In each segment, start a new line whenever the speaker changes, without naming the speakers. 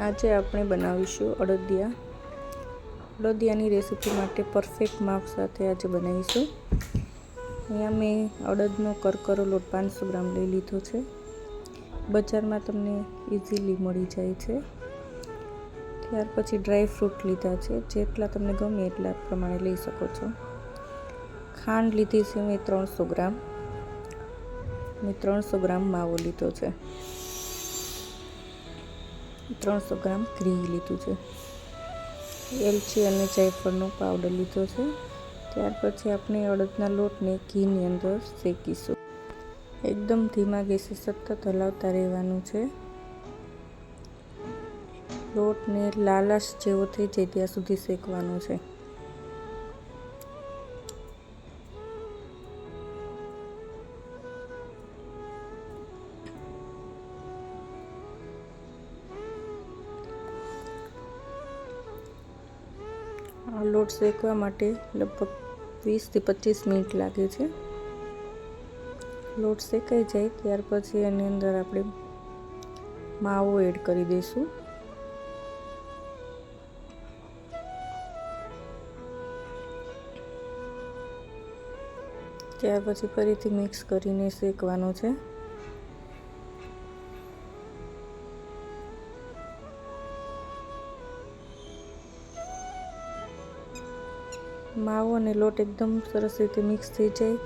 આજે આપણે બનાવીશું અડદિયાની રેસીપી માટે પરફેક્ટ માપ સાથે આજે બનાવીશું। અહીંયા મેં અડદનો કરકરો લોટ 500 ગ્રામ લઈ લીધો છે। બજારમાં તમને ઇઝીલી મળી જાય છે। ત્યાર પછી ડ્રાય ફ્રૂટ લીધા છે, જેટલા તમને ગમે એટલા પ્રમાણે લઈ શકો છો। ખાંડ લીધી છે મેં 300 ગ્રામ, મેં 300 ગ્રામ માવો લીધો છે। 300 ગ્રામ ઘી લીધું છે, એલચી અને જાયફળનો પાવડર લીધો છે। ત્યાર પછી આપણે અડદના લોટને ઘીની અંદર શેકીશું। એકદમ ધીમા ગેસે સતત હલાવતા રહેવાનું છે। લોટને લાલાશ જેવો થઈ જાય ત્યાં સુધી શેકવાનો છે। આ લોટ શેકવા માટે લગભગ 20 થી 25 મિનિટ લાગે છે। લોટ શેકાઈ જાય ત્યાર પછી એની અંદર આપણે માવો એડ કરી દઈશું। ત્યાર પછી ફરીથી મિક્સ કરીને શેકવાનો છે। માવો અને લોટ એકદમ સરસ રીતે મિક્સ થઈ જાય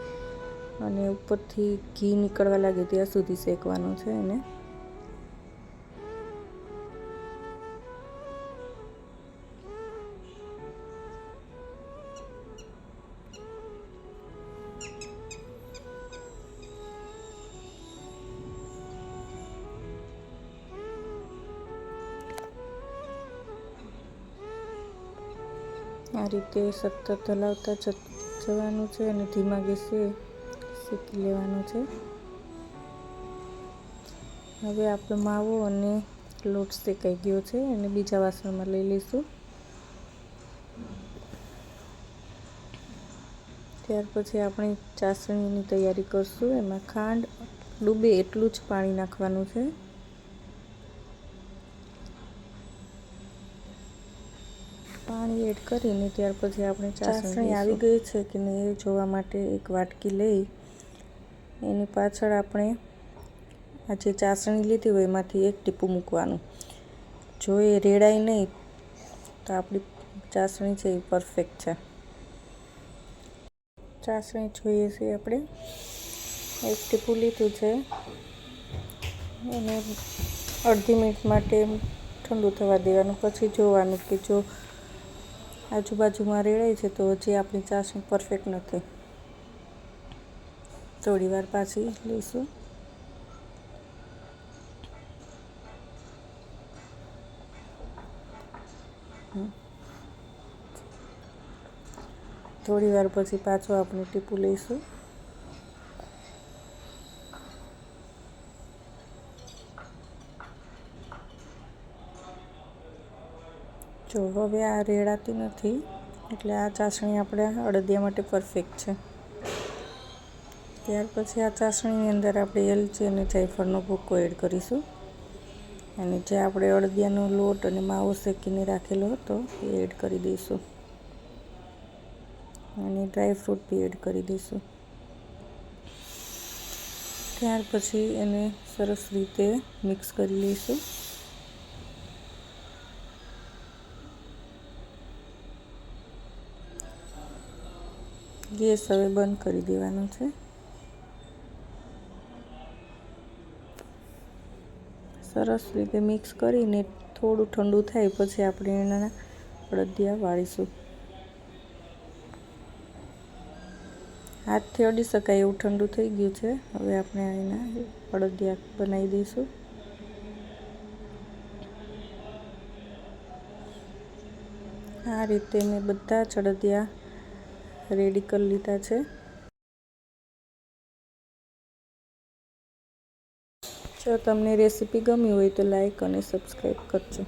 અને ઉપરથી ઘી નીકળવા લાગે ત્યાં સુધી શેકવાનો છે એને। આ રીતે સતત હલાવતા જવાનું છે અને ધીમા ગેસે શેકી લેવાનું છે। હવે આપણો માવો અને લોટ શેકાઈ ગયો છે અને બીજા વાસણમાં લઈ લઈશું। ત્યાર પછી આપણે ચાસણીની તૈયારી કરશું। એમાં ખાંડ ડૂબે એટલું જ પાણી નાખવાનું છે। પાણી એડ કરીને ત્યાર પછી આપણે ચાસણી આવી ગઈ છે કે નહીં એ જોવા માટે એક વાટકી લઈ એની પાછળ આપણે આ જે ચાસણી લીધી હોય એમાંથી એક ટીપું મૂકવાનું। જો એ રેડાય નહીં તો આપણી ચાસણી છે એ પરફેક્ટ છે। ચાસણી જોઈએ છે આપણે એક ટીપું લીધું છે, એને અડધી મિનિટ માટે ઠંડુ થવા દેવાનું। પછી જોવાનું કે જો આજુબાજુમાં રેડાય છે તો હજી આપણી ચાસણી પરફેક્ટ નથી, થોડી વાર પાછી લઈશું। થોડી વાર પછી પાછું આપણે ટીપું લઈશું। જો હવે આ રેડાતી નથી એટલે આ ચાસણી આપણે અડદિયા માટે પરફેક્ટ છે। ત્યાર પછી આ ચાસણીની અંદર આપણે એલચી અને જાયફળનો ભૂકો એડ કરીશું અને જે આપણે અડદિયાનો લોટ અને માવો શેકીને રાખેલો હતો એ એડ કરી દઈશું અને ડ્રાય ફ્રૂટ બી એડ કરી દઈશું। ત્યાર પછી એને સરસ રીતે મિક્સ કરી લઈશું। ગેસ હવે બંધ કરી દેવાનો છે। સરસ રીતે મિક્સ કરીને થોડું ઠંડુ થાય પછી આપણે એના અડદિયા વાળીશું। હાથથી અડી શકાય એવું ઠંડુ થઈ ગયું છે। હવે આપણે એના અડદિયા બનાવી દઈશું। આ રીતે મેં બધા જ અડદિયા રેડી કરી લીધા છે। જો તમને રેસીપી ગમી હોય તો લાઈક અને સબસ્ક્રાઈબ કરજો।